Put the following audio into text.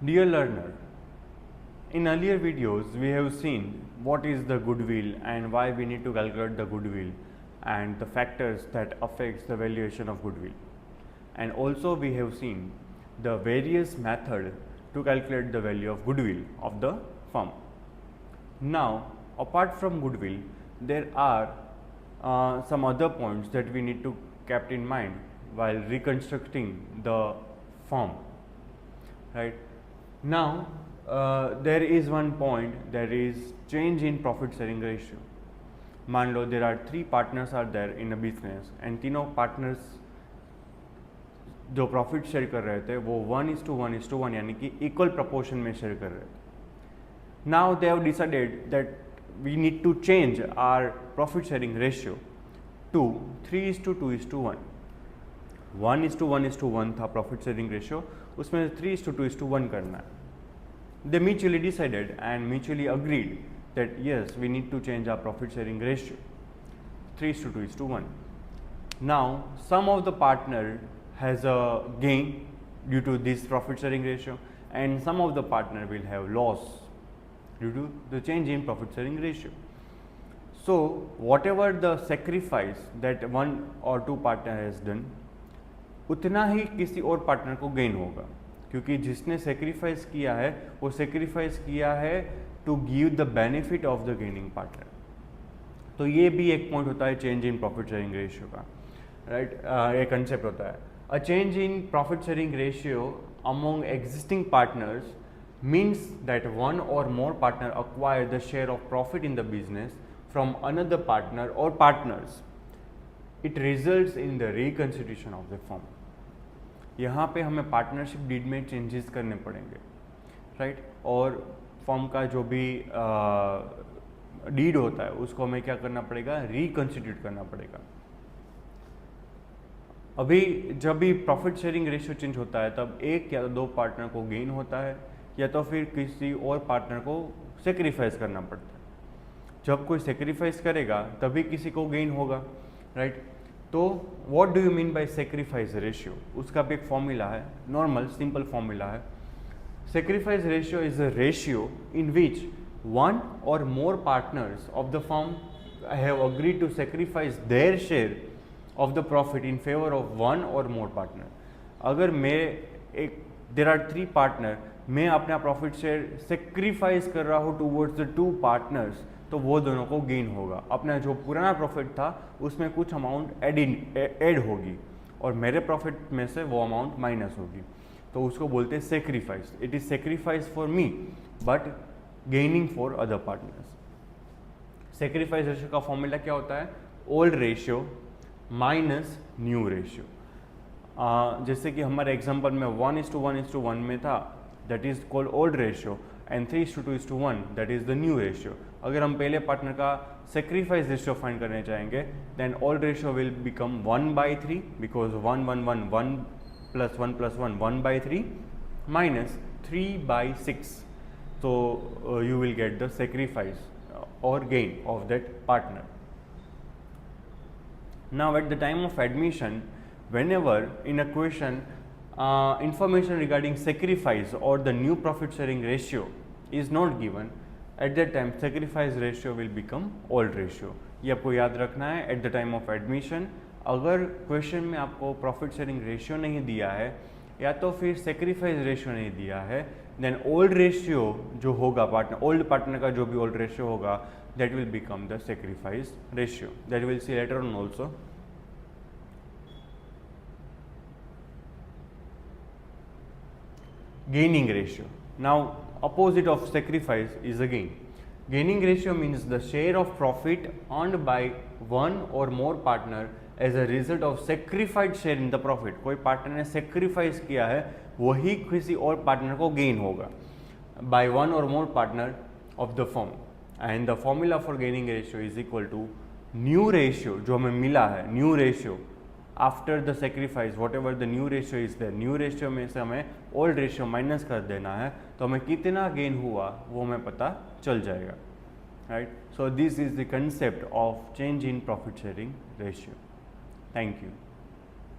Dear learner, in earlier videos we have seen what is the goodwill and why we need to calculate the goodwill and the factors that affects the valuation of goodwill, and also we have seen the various method to calculate the value of goodwill of the firm. Now apart from goodwill there are some other points that we need to keep in mind while reconstructing the firm, right? Now there is one point, that is change in profit sharing ratio. मान लो there are three partners are there in a business and तीनों partners जो profit share कर रहे थे वो 1:1:1 यानी कि equal proportion में शेयर कर रहे थे. Now they have decided that we need to change our profit sharing ratio to 3:2:1. 1:1:1 था प्रॉफिट शेयरिंग रेशियो, उसमें 3:2:1 करना है. They mutually decided and mutually agreed that yes, we need to change our profit sharing ratio 3:2:1. Now some of the partner has a gain due to this profit sharing ratio and some of the partner will have loss due to the change in profit sharing ratio. So whatever the sacrifice that one or two partner has done, उतना ही किसी और partner को gain होगा, क्योंकि जिसने sacrifice किया है वो सेक्रीफाइस किया है to give the benefit of the gaining partner. तो ये भी एक पॉइंट होता है change in profit sharing ratio का, राइट. एक कंसेप्ट होता है a change in profit sharing ratio among existing partners means that one or more partner acquire the share of profit in the business from another partner or partners. It results in the reconstitution of the firm. यहाँ पे हमें partnership deed में changes करने पड़ेंगे, right. और firm का जो भी डीड होता है उसको हमें क्या करना पड़ेगा, रिकंस्टिट्यूट करना पड़ेगा. अभी जब भी प्रॉफिट शेयरिंग रेशियो चेंज होता है तब एक या दो पार्टनर को गेन होता है या तो फिर किसी और पार्टनर को सेक्रीफाइस करना पड़ता है. जब कोई सेक्रीफाइस करेगा तभी किसी को गेन होगा, राइट. तो what do you mean by sacrifice ratio, उसका भी एक फॉर्मूला है, नॉर्मल सिंपल फॉर्मूला है. Sacrifice ratio is a ratio in which one or more partners of the firm have agreed to sacrifice their share of the profit in favour of one or more partner. अगर मैं एक there are three partner, मैं अपना profit share sacrifice कर रहा हूँ towards the two partners, तो वो दोनों को गेन होगा. अपना जो पुराना प्रॉफिट था उसमें कुछ अमाउंट ऐड होगी और मेरे प्रॉफिट में से वो अमाउंट माइनस होगी, तो उसको बोलते हैं sacrifice. It is sacrifice for me but gaining for other partners. Sacrifice ratio का फॉर्मूला क्या होता है, old ratio minus new ratio. जैसे कि हमारे एग्जांपल में 1:1:1 में था, that is called old ratio, and 3:2:1 that is the new ratio. अगर हम पहले पार्टनर का सेक्रीफाइस रेशियो फाइंड करने चाहेंगे then old ratio will become 1/3 because 1 + 1 + 1 1/3 minus 3/6. so you will get the sacrifice or gain of that partner. Now at the time of admission, whenever in a question information regarding sacrifice or the new profit sharing ratio is not given, at that time sacrifice ratio will become old ratio. ये आपको याद रखना है at the time of admission. अगर question में आपको profit sharing ratio नहीं दिया है या तो फिर सेक्रीफाइस रेशियो नहीं दिया है, देन ओल्ड रेशियो जो होगा ओल्ड पार्टनर का जो भी ओल्ड रेशियो होगा that will become the sacrifice ratio. That will see later on also. Gaining ratio. Now opposite of sacrifice is a gain. Gaining ratio means the share of profit earned by one or more partner as a result of sacrificed share in the profit. कोई partner ने sacrifice किया है वही किसी और partner को gain होगा by one or more partner of the firm. And the formula for gaining ratio is equal to new ratio जो हमें मिला है, new ratio after the sacrifice whatever the new ratio is there. New ratio में से हमें old ratio minus कर देना है तो हमें कितना गेन हुआ वो हमें पता चल जाएगा, right. So this is the concept of change in profit sharing ratio. Thank you.